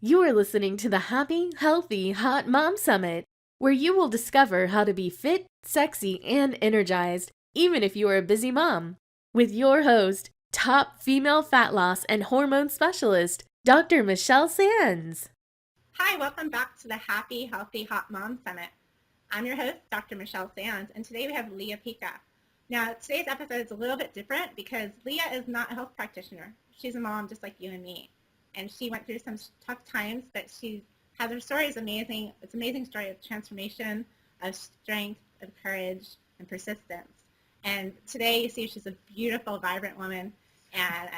You are listening to the Happy, Healthy, Hot Mom Summit, where you will discover how to be fit, sexy, and energized, even if you are a busy mom. With your host, top female fat loss and hormone specialist, Dr. Michelle Sands. Hi, welcome back to the Happy, Healthy, Hot Mom Summit. I'm your host, Dr. Michelle Sands, and today we have Leah Pica. Now, today's episode is a little bit different because Leah is not a health practitioner. She's a mom just like you and me. And she went through some tough times, but her story is amazing. It's an amazing story of transformation, of strength, of courage, and persistence. And today you see she's a beautiful, vibrant woman, and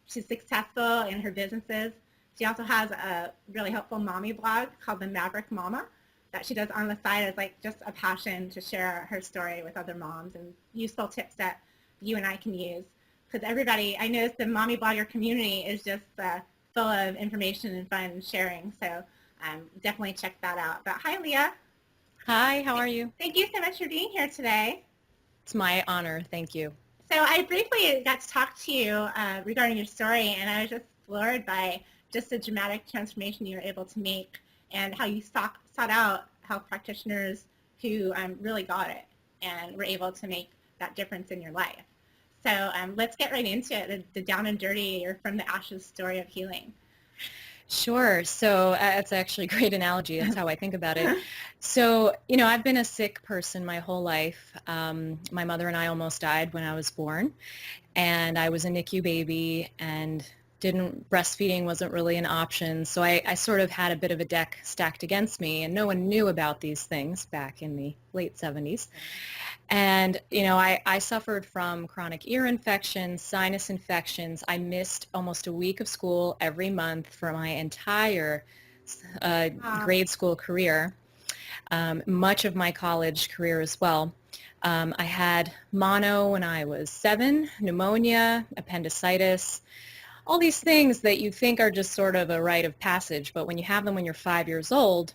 she's successful in her businesses. She also has a really helpful mommy blog called The Maverick Mama that she does on the side as like just a passion to share her story with other moms and useful tips that you and I can use. Because everybody, I noticed the mommy blogger community is just full of information and fun sharing. So definitely check that out. But hi, Leah. Hi, how are you? Thank you so much for being here today. It's my honor. Thank you. So I briefly got to talk to you regarding your story, and I was just floored by just the dramatic transformation you were able to make and how you sought out health practitioners who really got it and were able to make that difference in your life. So let's get right into it, the down and dirty or from the ashes story of healing. Sure. So that's actually a great analogy. That's how I think about it. So, I've been a sick person my whole life. My mother and I almost died when I was born, and I was a NICU baby, and breastfeeding wasn't really an option. So I sort of had a bit of a deck stacked against me, and no one knew about these things back in the late 70s. And, I suffered from chronic ear infections, sinus infections. I missed almost a week of school every month for my entire grade school career, much of my college career as well. I had mono when I was 7, pneumonia, appendicitis, all these things that you think are just sort of a rite of passage, but when you have them when you're 5 years old,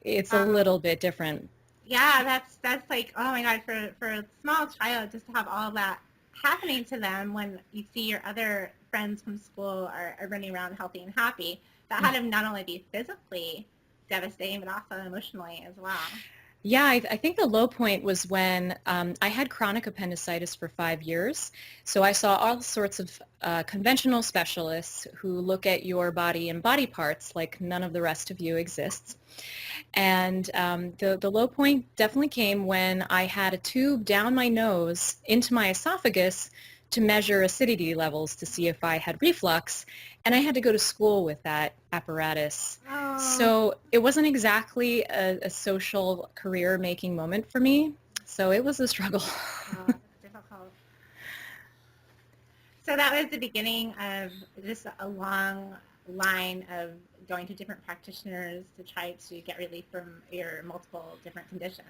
it's a little bit different. Yeah, that's like, oh my God, for a small child just to have all that happening to them when you see your other friends from school are running around healthy and happy, that had to not only be physically devastating, but also emotionally as well. Yeah, I think the low point was when I had chronic appendicitis for 5 years. So I saw all sorts of conventional specialists who look at your body and body parts like none of the rest of you exists. And the low point definitely came when I had a tube down my nose into my esophagus to measure acidity levels to see if I had reflux, and I had to go to school with that apparatus. Oh. So it wasn't exactly a social career-making moment for me, so it was a struggle. Oh, that's difficult. So that was the beginning of just a long line of going to different practitioners to try to get relief from your multiple different conditions.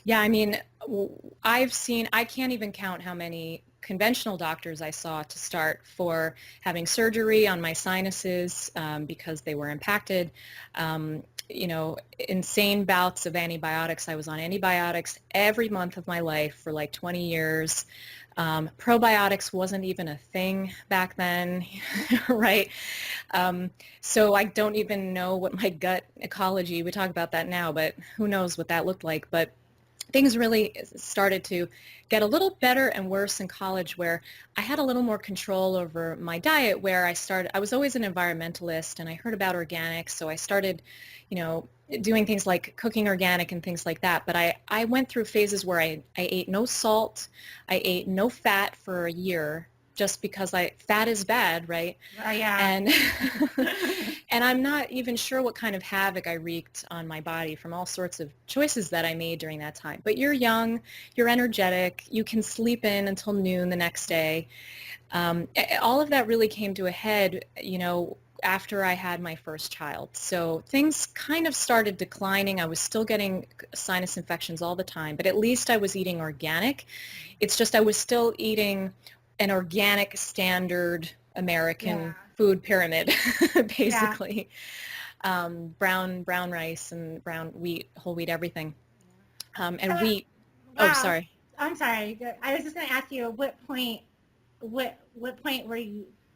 Yeah, I mean, I can't even count how many conventional doctors I saw to start for having surgery on my sinuses because they were impacted. Insane bouts of antibiotics. I was on antibiotics every month of my life for like 20 years. Probiotics wasn't even a thing back then, right? So I don't even know what my gut ecology, we talk about that now, but who knows what that looked like. But things really started to get a little better and worse in college, where I had a little more control over my diet, where I was always an environmentalist, and I heard about organics, so I started, doing things like cooking organic and things like that. But I went through phases where I ate no salt, I ate no fat for a year, just because fat is bad, right? Yeah. And and I'm not even sure what kind of havoc I wreaked on my body from all sorts of choices that I made during that time. But you're young, you're energetic, you can sleep in until noon the next day. All of that really came to a head, after I had my first child. So things kind of started declining. I was still getting sinus infections all the time, but at least I was eating organic. It's just I was still eating an organic standard American food pyramid, basically. Brown rice and brown wheat, whole wheat, everything. And wheat. Wow. Oh, sorry. I'm sorry. I was just going to ask you, at what point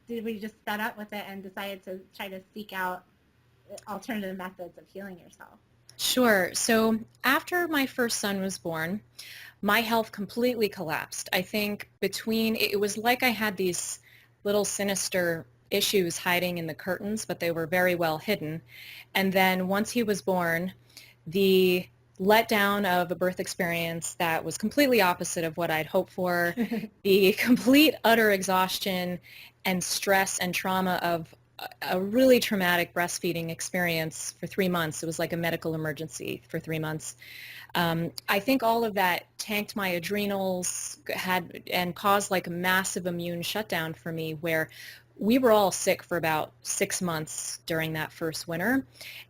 did we just fed up with it and decided to try to seek out alternative methods of healing yourself. Sure. So after my first son was born, my health completely collapsed. I think it was like I had these little sinister issues hiding in the curtains, but they were very well hidden. And then once he was born, the letdown of a birth experience that was completely opposite of what I'd hoped for, the complete utter exhaustion and stress and trauma of a really traumatic breastfeeding experience for 3 months. It was like a medical emergency for 3 months. I think all of that tanked my adrenals and caused like a massive immune shutdown for me, where we were all sick for about 6 months during that first winter.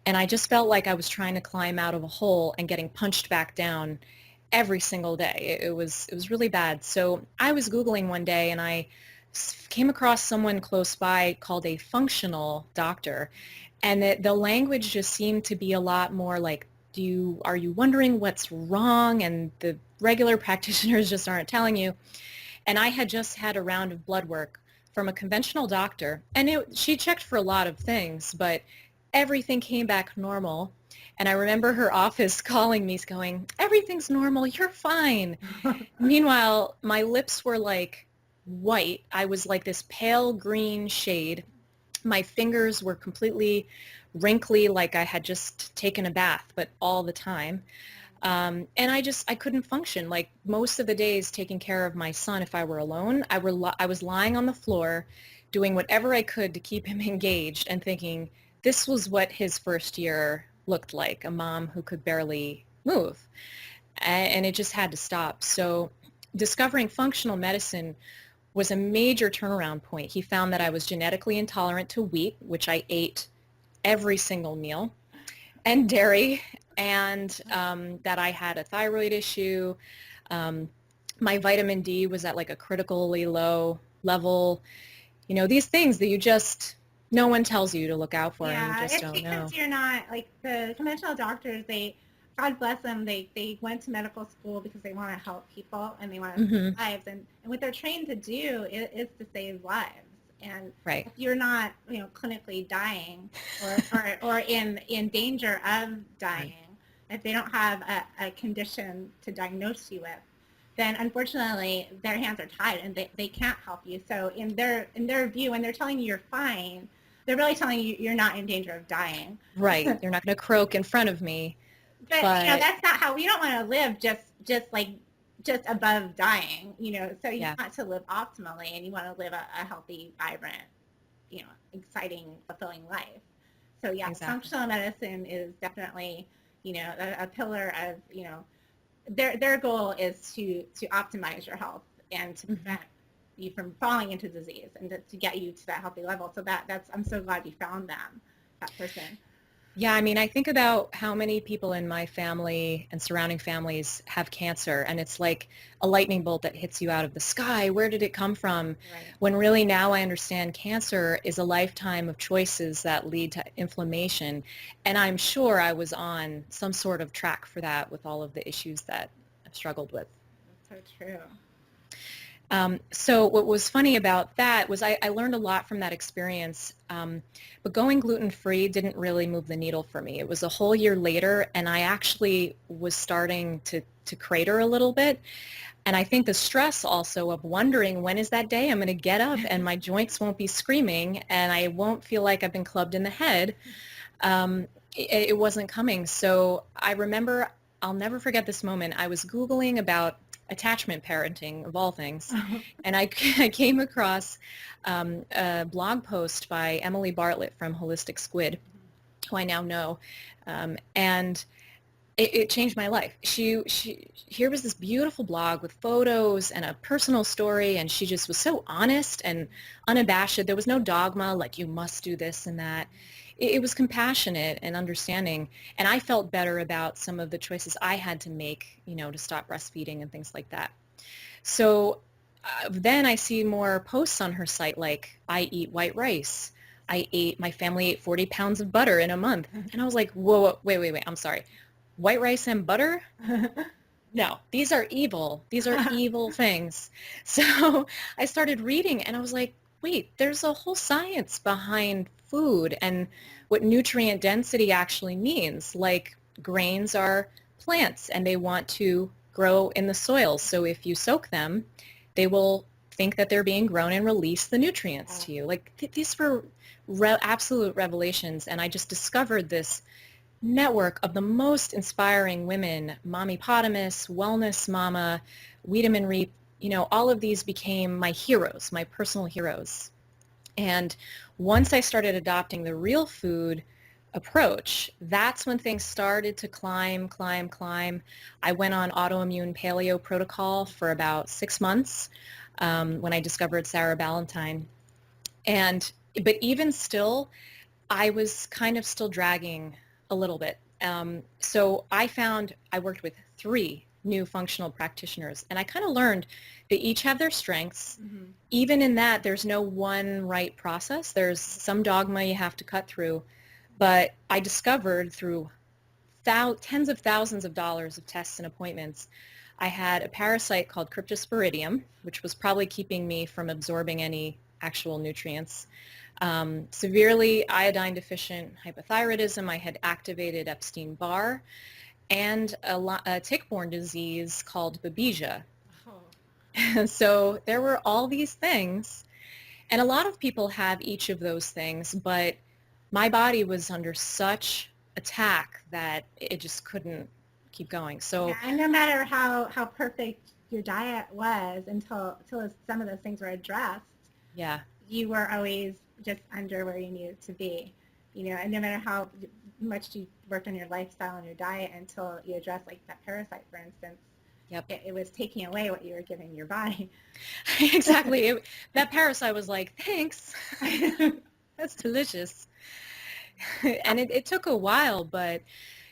And I just felt like I was trying to climb out of a hole and getting punched back down every single day. It was really bad. So I was Googling one day, and I came across someone close by called a functional doctor. And the language just seemed to be a lot more like, are you wondering what's wrong? And the regular practitioners just aren't telling you. And I had just had a round of blood work from a conventional doctor, and she checked for a lot of things, but everything came back normal. And I remember her office calling me going, everything's normal, you're fine. Meanwhile, my lips were like white. I was like this pale green shade. My fingers were completely wrinkly, like I had just taken a bath, but all the time. And I couldn't function. Like most of the days taking care of my son, if I were alone, I was lying on the floor doing whatever I could to keep him engaged and thinking this was what his first year looked like, a mom who could barely move. And it just had to stop. So discovering functional medicine was a major turnaround point. He found that I was genetically intolerant to wheat, which I ate every single meal, and dairy, and that I had a thyroid issue. My vitamin D was at like a critically low level. These things that no one tells you to look out for, and you just don't know. Yeah, it's because you're not, like the conventional doctors, God bless them, they went to medical school because they want to help people and they want to save lives. And what they're trained to do is to save lives. And right. if you're not, clinically dying or in danger of dying, if they don't have a condition to diagnose you with, then unfortunately their hands are tied and they can't help you. So in their view, when they're telling you you're fine, they're really telling you you're not in danger of dying. Right. You're not going to croak in front of me. But that's not how we don't want to live just above dying, so you want to live optimally and you want to live a healthy, vibrant, exciting, fulfilling life. So exactly. Functional medicine is definitely, a pillar of, their goal is to optimize your health and to prevent you from falling into disease and to get you to that healthy level. So I'm so glad you found that person. Yeah, I mean, I think about how many people in my family and surrounding families have cancer, and it's like a lightning bolt that hits you out of the sky. Where did it come from? Right. When really now I understand cancer is a lifetime of choices that lead to inflammation, and I'm sure I was on some sort of track for that with all of the issues that I've struggled with. That's so true. So what was funny about that was I learned a lot from that experience, but going gluten-free didn't really move the needle for me. It was a whole year later, and I actually was starting to crater a little bit. And I think the stress also of wondering, when is that day I'm going to get up and my joints won't be screaming and I won't feel like I've been clubbed in the head, it wasn't coming. So I remember, I'll never forget this moment. I was Googling about attachment parenting, of all things. And I came across a blog post by Emily Bartlett from Holistic Squid, who I now know, and it changed my life. Here was this beautiful blog with photos and a personal story, and she just was so honest and unabashed. There was no dogma like you must do this and that. It was compassionate and understanding, and I felt better about some of the choices I had to make, to stop breastfeeding and things like that. So then I see more posts on her site like, I eat white rice. My family ate 40 pounds of butter in a month. And I was like, whoa, wait, I'm sorry. White rice and butter? No, these are evil. These are evil things. So I started reading and I was like, wait, there's a whole science behind food and what nutrient density actually means. Like grains are plants and they want to grow in the soil. So if you soak them, they will think that they're being grown and release the nutrients to you. Like these were absolute revelations. And I just discovered this network of the most inspiring women, Mommy Potamus, Wellness Mama, Wiedemann Reap, all of these became my heroes, my personal heroes. And once I started adopting the real food approach, that's when things started to climb. I went on autoimmune paleo protocol for about 6 months when I discovered Sarah Ballantyne. But even still, I was kind of still dragging a little bit. So I worked with 3 new functional practitioners, and I kind of learned they each have their strengths. Mm-hmm. Even in that, there's no one right process. There's some dogma you have to cut through. But I discovered through tens of thousands of dollars of tests and appointments, I had a parasite called Cryptosporidium, which was probably keeping me from absorbing any actual nutrients. Severely iodine deficient hypothyroidism. I had activated Epstein-Barr, and a tick-borne disease called Babesia. Oh. So there were all these things, and a lot of people have each of those things, but my body was under such attack that it just couldn't keep going. So, yeah, and no matter how perfect your diet was until some of those things were addressed, yeah, you were always just under where you needed to be, and no matter how much you worked on your lifestyle and your diet until you addressed like that parasite, for instance, yep, it was taking away what you were giving your body. Exactly. That parasite was like, thanks. That's delicious. And it took a while, but,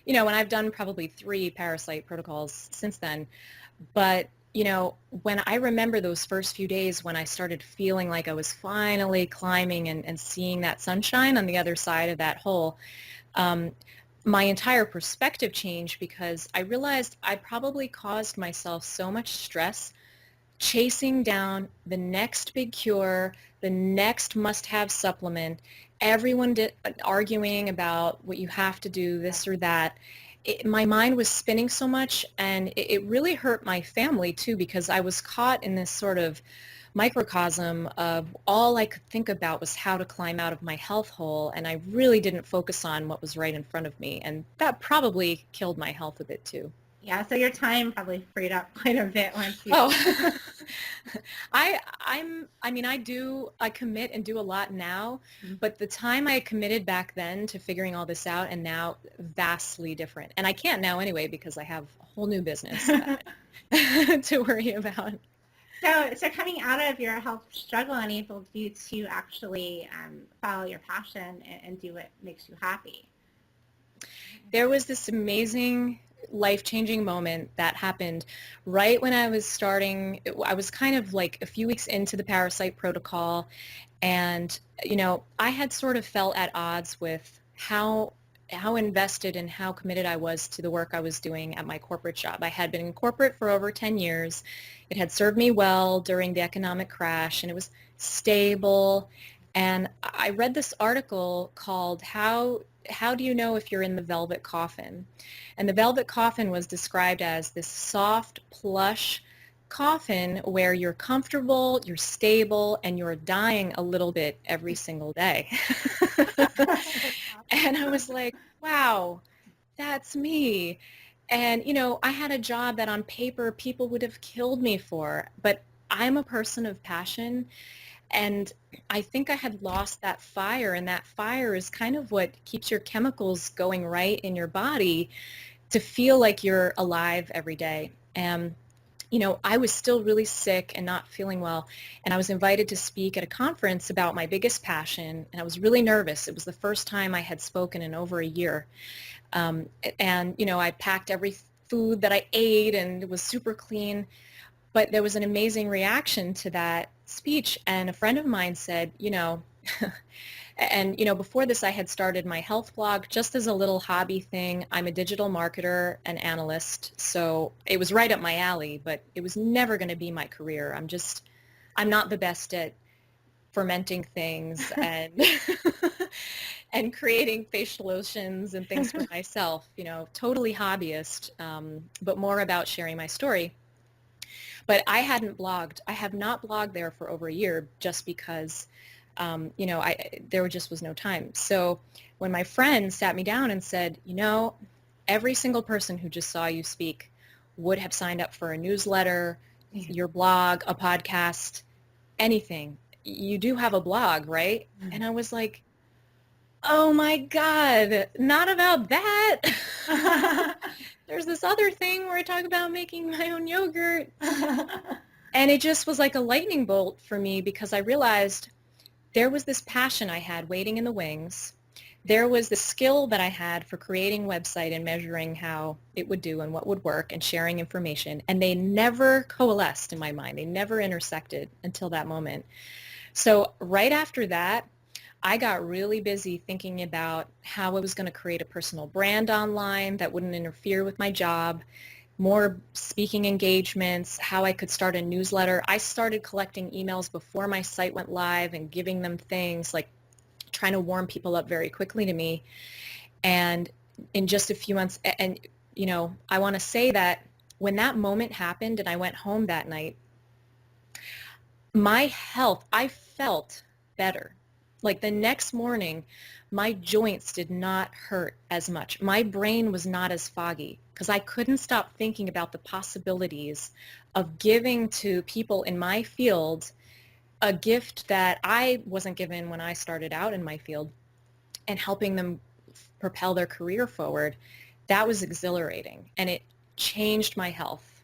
and I've done probably 3 parasite protocols since then. But, when I remember those first few days when I started feeling like I was finally climbing and seeing that sunshine on the other side of that hole, my entire perspective changed because I realized I probably caused myself so much stress chasing down the next big cure, the next must-have supplement, everyone arguing about what you have to do, this or that. My mind was spinning so much, and it really hurt my family too, because I was caught in this sort of microcosm of all I could think about was how to climb out of my health hole, and I really didn't focus on what was right in front of me, and that probably killed my health a bit too. Yeah, so your time probably freed up quite a bit once you... Oh, I commit and do a lot now, but the time I committed back then to figuring all this out and now vastly different. And I can't now anyway because I have a whole new business to worry about. So coming out of your health struggle enabled you to actually follow your passion and do what makes you happy. There was this amazing life-changing moment that happened right when I was starting. I was kind of like a few weeks into the parasite protocol, and I had sort of felt at odds with how invested and how committed I was to the work I was doing at my corporate job. I had been in corporate for over 10 years. It had served me well during the economic crash, and it was stable. And I read this article called How Do You Know If You're in the Velvet Coffin? And the velvet coffin was described as this soft, plush coffin where you're comfortable, you're stable, and you're dying a little bit every single day. And I was like, wow, that's me. And, I had a job that on paper people would have killed me for, but I'm a person of passion. And I think I had lost that fire, and that fire is kind of what keeps your chemicals going right in your body to feel like you're alive every day. And, I was still really sick and not feeling well, and I was invited to speak at a conference about my biggest passion, and I was really nervous. It was the first time I had spoken in over a year. And, I packed every food that I ate, and it was super clean. But there was an amazing reaction to that speech, and a friend of mine said, and before this I had started my health blog just as a little hobby thing. I'm a digital marketer and analyst, so it was right up my alley, but it was never going to be my career. I'm not the best at fermenting things, and and creating facial lotions and things for myself, totally hobbyist, but more about sharing my story. But I hadn't blogged. I have not blogged there for over a year just because, there just was no time. So when my friend sat me down and said, every single person who just saw you speak would have signed up for a newsletter, your blog, a podcast, anything. You do have a blog, right? And I was like, oh my God, not about that. There's this other thing where I talk about making my own yogurt. And it just was like a lightning bolt for me because I realized there was this passion I had waiting in the wings. There was the skill that I had for creating a website and measuring how it would do and what would work and sharing information. And they never coalesced in my mind. They never intersected until that moment. So right after that, I got really busy thinking about how I was going to create a personal brand online that wouldn't interfere with my job, more speaking engagements, how I could start a newsletter. I started collecting emails before my site went live and giving them things, like trying to warm people up very quickly to me. And in just a few months, and I want to say that when that moment happened and I went home that night, my health, I felt better. Like the next morning, my joints did not hurt as much. My brain was not as foggy because I couldn't stop thinking about the possibilities of giving to people in my field a gift that I wasn't given when I started out in my field and helping them propel their career forward. That was exhilarating, and it changed my health,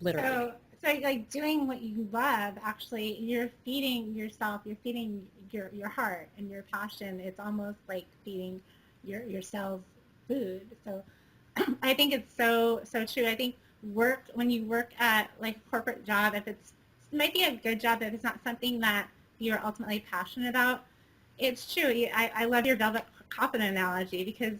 literally. So like doing what you love, actually, you're feeding yourself, you're feeding your heart and your passion. It's almost like feeding your cells food. So I think it's so true. I think when you work at like a corporate job, it might be a good job if it's not something that you're ultimately passionate about. It's true. I love your velvet coffin analogy because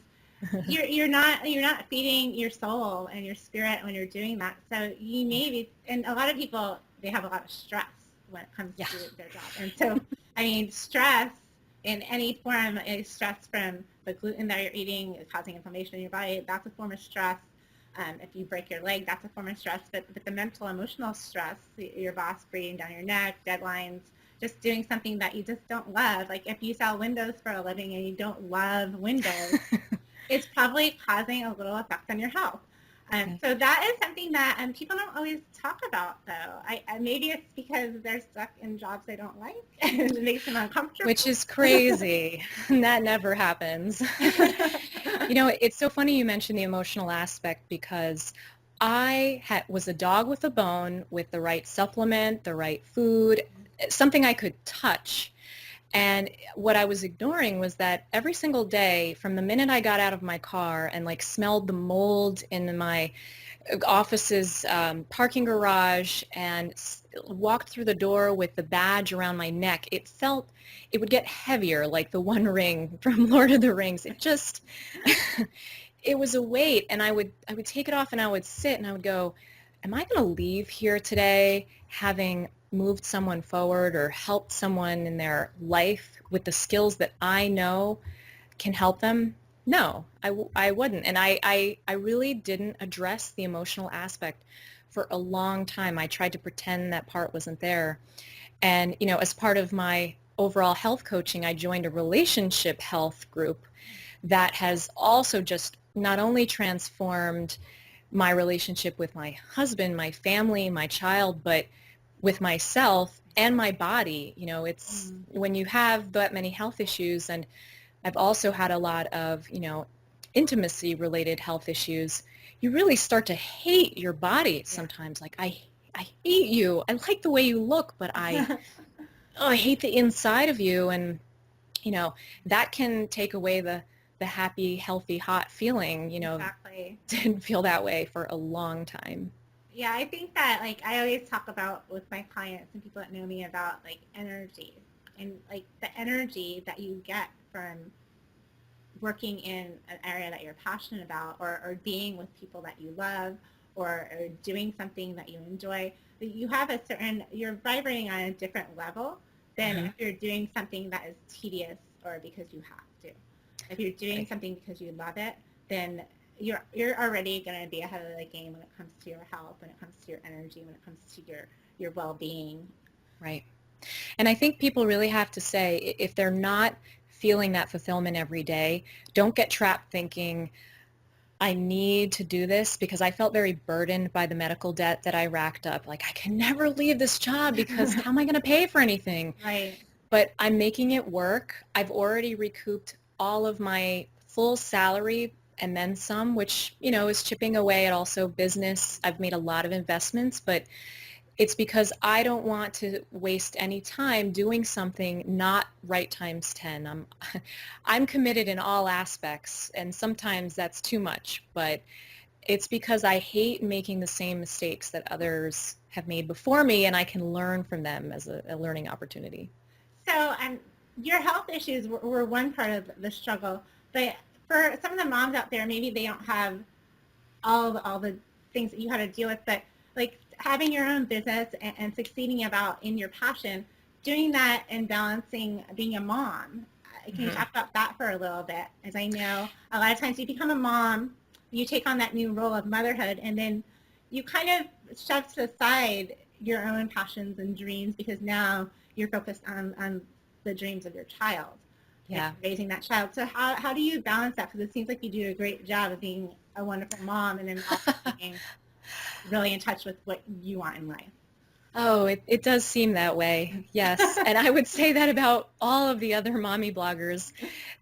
you're not feeding your soul and your spirit when you're doing that. So you maybe, and a lot of people, they have a lot of stress when it comes to their job. And so, I mean, stress in any form is stress from the gluten that you're eating causing inflammation in your body. That's a form of stress. If you break your leg, that's a form of stress. But the mental, emotional stress, your boss breathing down your neck, deadlines, just doing something that you just don't love. Like if you sell windows for a living and you don't love windows, it's probably causing a little effect on your health. So that is something that people don't always talk about, though. Maybe it's because they're stuck in jobs they don't like and it makes them uncomfortable. Which is crazy. That never happens. It's so funny you mentioned the emotional aspect because I was a dog with a bone with the right supplement, the right food, something I could touch. And what I was ignoring was that every single day from the minute I got out of my car and like smelled the mold in my office's parking garage and walked through the door with the badge around my neck, it would get heavier, like the One Ring from Lord of the Rings. It was a weight, and I would take it off and I would sit and I would go, am I going to leave here today having moved someone forward or helped someone in their life with the skills that I know can help them? No, I wouldn't. And I really didn't address the emotional aspect for a long time. I tried to pretend that part wasn't there. And, as part of my overall health coaching, I joined a relationship health group that has also just not only transformed my relationship with my husband, my family, my child, but with myself and my body. It's when you have that many health issues, and I've also had a lot of, intimacy related health issues, you really start to hate your body sometimes. Like, I hate you. I like the way you look, but I hate the inside of you. And, that can take away the happy, healthy, hot feeling. Exactly. Didn't feel that way for a long time. Yeah, I think that, like, I always talk about with my clients and people that know me about, like, energy and, like, the energy that you get from working in an area that you're passionate about or being with people that you love or doing something that you enjoy. You have you're vibrating on a different level than if you're doing something that is tedious or because you have to. If you're doing something because you love it, then you're already going to be ahead of the game when it comes to your health, when it comes to your energy, when it comes to your well-being. Right. And I think people really have to say, if they're not feeling that fulfillment every day, don't get trapped thinking, I need to do this, because I felt very burdened by the medical debt that I racked up. Like, I can never leave this job because how am I going to pay for anything? Right. But I'm making it work. I've already recouped all of my full salary and then some, which, is chipping away at also business. I've made a lot of investments, but it's because I don't want to waste any time doing something not right times 10. I'm committed in all aspects, and sometimes that's too much, but it's because I hate making the same mistakes that others have made before me, and I can learn from them as a learning opportunity. So your health issues were one part of the struggle, but for some of the moms out there, maybe they don't have all the things that you had to deal with, but like having your own business and succeeding in your passion, doing that and balancing being a mom. Can you talk about that for a little bit? As I know, a lot of times you become a mom, you take on that new role of motherhood, and then you kind of shove to the side your own passions and dreams because now you're focused on the dreams of your child. Yeah. Raising that child. So how do you balance that? Because it seems like you do a great job of being a wonderful mom and then also being really in touch with what you want in life. Oh, it does seem that way, yes. And I would say that about all of the other mommy bloggers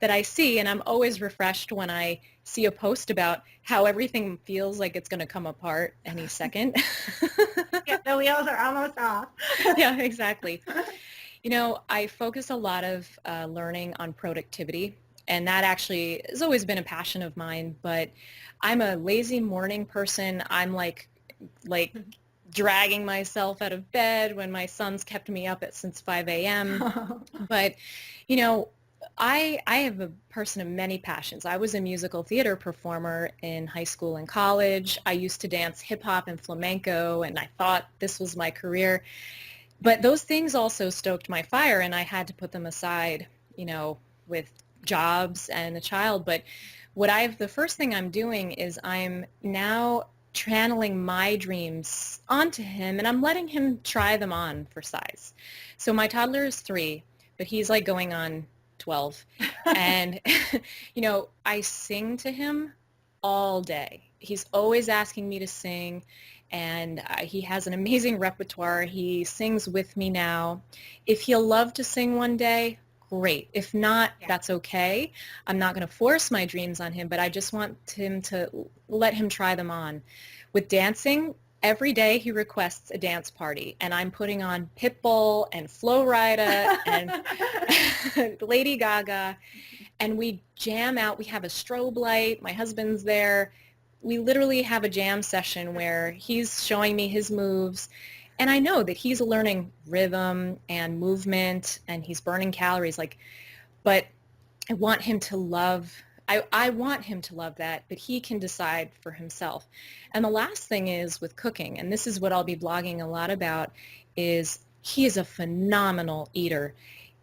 that I see, and I'm always refreshed when I see a post about how everything feels like it's going to come apart any second. Yeah, the wheels are almost off. Yeah, exactly. I focus a lot of learning on productivity, and that actually has always been a passion of mine, but I'm a lazy morning person. I'm like dragging myself out of bed when my son's kept me up since 5 a.m. But, I am a person of many passions. I was a musical theater performer in high school and college. I used to dance hip hop and flamenco, and I thought this was my career. But those things also stoked my fire, and I had to put them aside, with jobs and a child. But the first thing I'm doing is I'm now channeling my dreams onto him, and I'm letting him try them on for size. So my toddler is 3, but he's like going on 12. And, I sing to him all day. He's always asking me to sing, and he has an amazing repertoire. He sings with me now. If he'll love to sing one day, great. If not, that's okay. I'm not going to force my dreams on him, but I just want him to let him try them on. With dancing, every day he requests a dance party, and I'm putting on Pitbull and Flo Rida and Lady Gaga, and we jam out. We have a strobe light. My husband's there. We literally have a jam session where he's showing me his moves, and I know that he's learning rhythm and movement, and he's burning calories. But I want him to love. I want him to love that, but he can decide for himself. And the last thing is with cooking, and this is what I'll be blogging a lot about, is he is a phenomenal eater.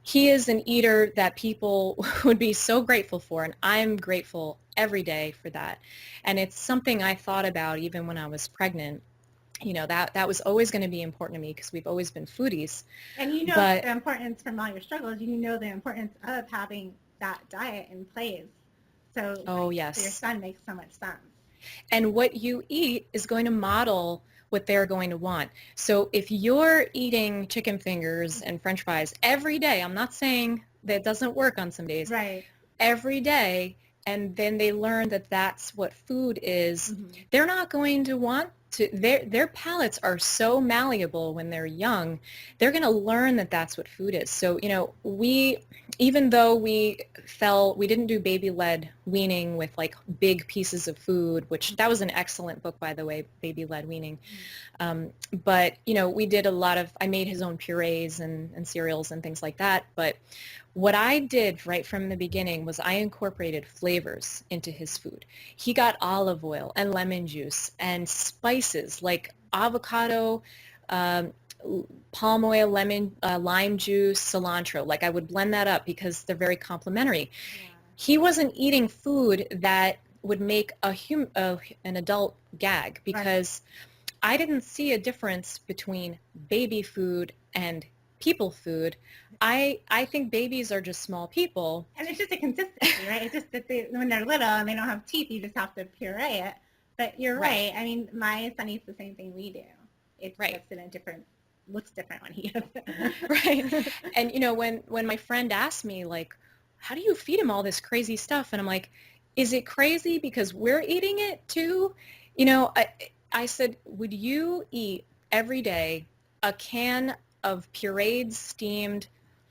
He is an eater that people would be so grateful for, and I'm grateful every day for that. And it's something I thought about even when I was pregnant. That was always going to be important to me because we've always been foodies. And the importance from all your struggles, the importance of having that diet in place. So, yes. So your son makes so much sense. And what you eat is going to model what they're going to want. So if you're eating chicken fingers and French fries every day, I'm not saying that doesn't work on some days. Right. Every day, and then they learn that that's what food is, they're not going to want to, their palates are so malleable when they're young, they're going to learn that that's what food is. So, even though we didn't do baby-led weaning with like big pieces of food, which that was an excellent book, by the way, Baby-Led Weaning. But, we did I made his own purees and cereals and things like that. But what I did right from the beginning was I incorporated flavors into his food. He got olive oil and lemon juice and spices like avocado, palm oil, lemon, lime juice, cilantro. Like I would blend that up because they're very complementary. Yeah. he wasn't eating food that would make an adult gag, Right. because I didn't see a difference between baby food and people food. I think babies are just small people. And it's just a consistency, right? It's just that when they're little and they don't have teeth, you just have to puree it. But you're Right. right. I mean, my son eats the same thing we do. It's Right. just in a different, looks different when he does Right. it. And when my friend asked me, like, how do you feed him all this crazy stuff? And I'm like, is it crazy because we're eating it too? I said, would you eat every day a can of pureed, steamed,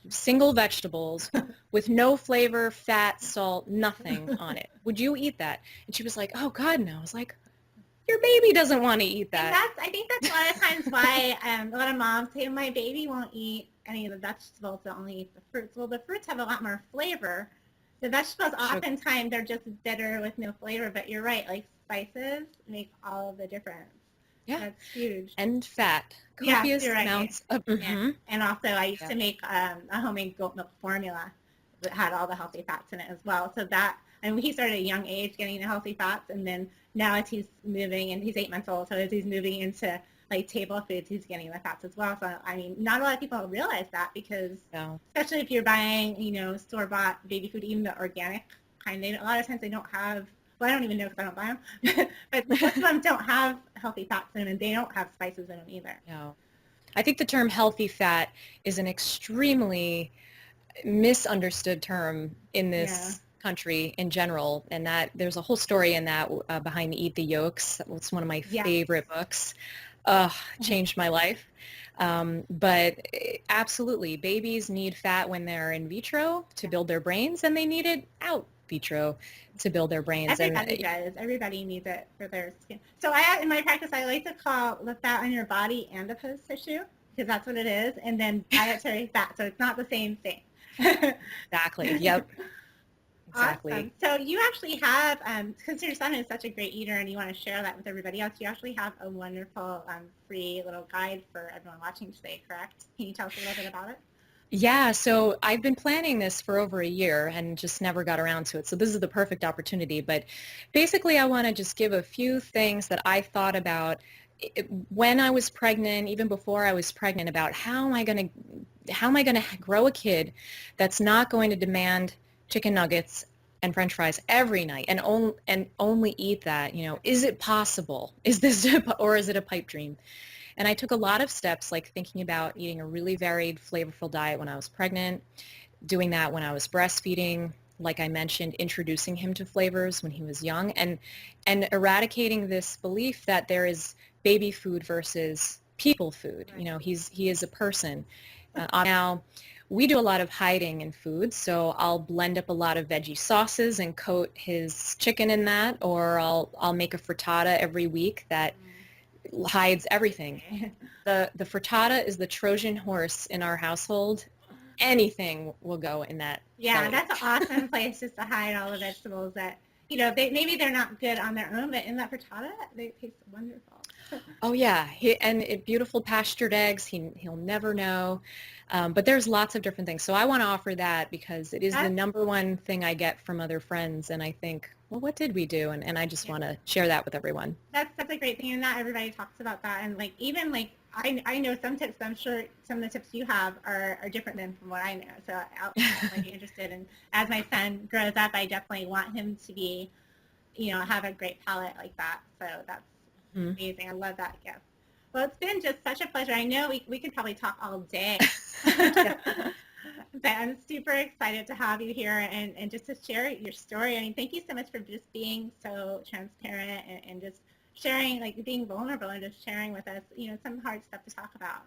single vegetables with no flavor, fat, salt, nothing on it? Would you eat that? And she was like, oh God, no. I was like, your baby doesn't want to eat And that. I think that's a lot of times why a lot of moms say, my baby won't eat any of the vegetables, they'll only eat the fruits. Well, the fruits have a lot more flavor. The vegetables, Sure. oftentimes, they're just bitter with no flavor, but you're right, like spices make all of the difference. Yeah. That's huge. And fat. Yes, Copious you're right. amounts of... Yeah. And also, I used Yeah. to make a homemade goat milk formula that had all the healthy fats in it as well. So that, and he started at a young age getting the healthy fats, and then now as he's moving, and he's 8 months old, so as he's moving into like table foods, he's getting the fats as well. So I mean, not a lot of people realize that, because No. especially if you're buying, store-bought baby food, even the organic kind, a lot of times they don't have. Well, I don't even know because I don't buy them, but most of them don't have healthy fats in them, and they don't have spices in them either. No. I think the term healthy fat is an extremely misunderstood term in this country in general, and that there's a whole story in that behind Eat the Yolks. It's one of my favorite books. Changed my life. But absolutely, babies need fat when they're in vitro to build their brains, and they need it out vitro to build their brains. Everybody does. Everybody needs it for their skin. So in my practice, I like to call the fat on your body adipose tissue, because that's what it is, and then dietary fat. So it's not the same thing. Exactly. Yep. Exactly. Awesome. So you actually have, since your son is such a great eater and you want to share that with everybody else, you actually have a wonderful free little guide for everyone watching today, correct? Can you tell us a little bit about it? Yeah, so I've been planning this for over a year and just never got around to it. So this is the perfect opportunity. But basically, I want to just give a few things that I thought about when I was pregnant, even before I was pregnant, about how am I going to grow a kid that's not going to demand chicken nuggets and French fries every night and only eat that. Is it possible? Is this or is it a pipe dream? And I took a lot of steps, like thinking about eating a really varied, flavorful diet when I was pregnant, doing that when I was breastfeeding, like I mentioned, introducing him to flavors when he was young, and eradicating this belief that there is baby food versus people food. Right. He is a person. Now, we do a lot of hiding in food, so I'll blend up a lot of veggie sauces and coat his chicken in that, or I'll make a frittata every week that hides everything. The frittata is the Trojan horse in our household. Anything will go in that. Yeah, belly. that's an awesome place just to hide all the vegetables that, maybe they're not good on their own, but in that frittata, they taste wonderful. Oh yeah, beautiful pastured eggs. He'll never know, but there's lots of different things. So I want to offer that because it is the number one thing I get from other friends, and I think, well, what did we do? And I just want to share that with everyone. That's a great thing, and not everybody talks about that. And even I know some tips. I'm sure some of the tips you have are different than from what I know. So I'll be interested. And as my son grows up, I definitely want him to be, have a great palate like that. So that's amazing. I love that gift. Well, it's been just such a pleasure. I know we could probably talk all day. But I'm super excited to have you here and just to share your story. I mean, thank you so much for just being so transparent and just sharing, being vulnerable and just sharing with us, some hard stuff to talk about.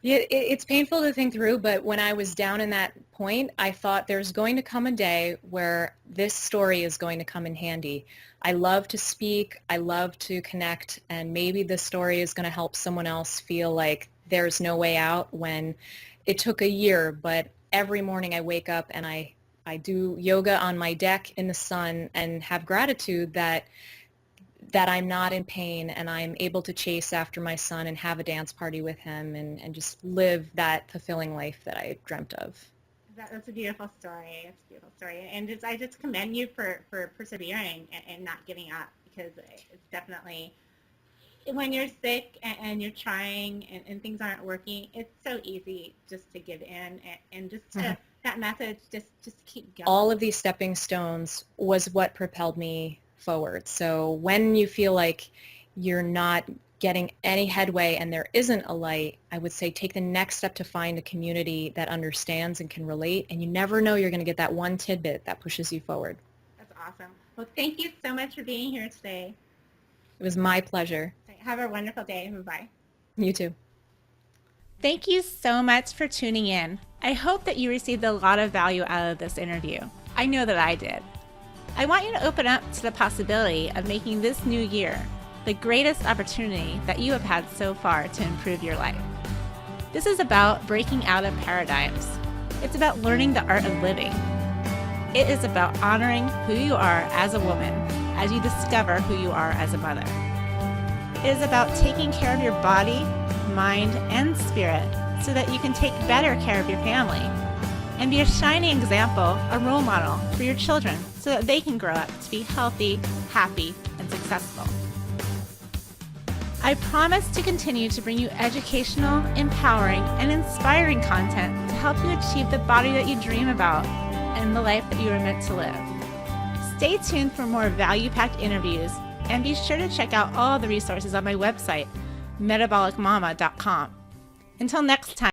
Yeah, it's painful to think through, but when I was down in that point, I thought there's going to come a day where this story is going to come in handy. I love to speak, I love to connect, and maybe this story is going to help someone else feel like there's no way out when it took a year, but every morning I wake up and I do yoga on my deck in the sun and have gratitude that I'm not in pain and I'm able to chase after my son and have a dance party with him and just live that fulfilling life that I dreamt of. That's a beautiful story. It's a beautiful story. And I just commend you for persevering and not giving up, because it's definitely, when you're sick and you're trying and things aren't working, it's so easy just to give in and just to, that message, just keep going. All of these stepping stones was what propelled me forward. So when you feel like you're not getting any headway and there isn't a light, I would say take the next step to find a community that understands and can relate, and you never know, you're going to get that one tidbit that pushes you forward. That's awesome. Well, thank you so much for being here today. It was my pleasure. Have a wonderful day. Bye. You too. Thank you so much for tuning in. I hope that you received a lot of value out of this interview. I know that I did. I want you to open up to the possibility of making this new year the greatest opportunity that you have had so far to improve your life. This is about breaking out of paradigms. It's about learning the art of living. It is about honoring who you are as a woman as you discover who you are as a mother. It is about taking care of your body, mind, and spirit so that you can take better care of your family and be a shining example, a role model for your children so that they can grow up to be healthy, happy, and successful. I promise to continue to bring you educational, empowering, and inspiring content to help you achieve the body that you dream about and the life that you are meant to live. Stay tuned for more value-packed interviews, and be sure to check out all the resources on my website, metabolicmama.com. Until next time.